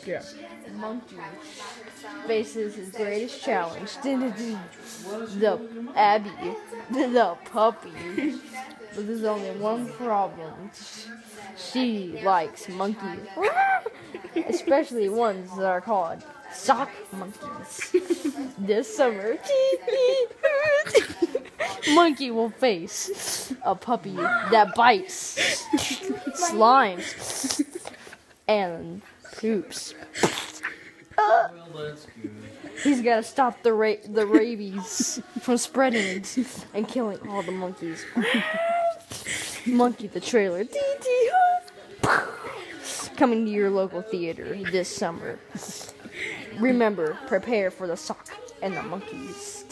Yeah. Monkey faces his greatest challenge. The Abby, the puppy. But there's only one problem. She likes monkeys. Especially ones that are called sock monkeys. This summer, Monkey will face a puppy that bites, slimes, and poops. Well, that's good. He's got to stop the rabies from spreading and killing all the monkeys. Monkey the Trailer. Coming to your local theater this summer. Remember, prepare for the sock and the monkeys.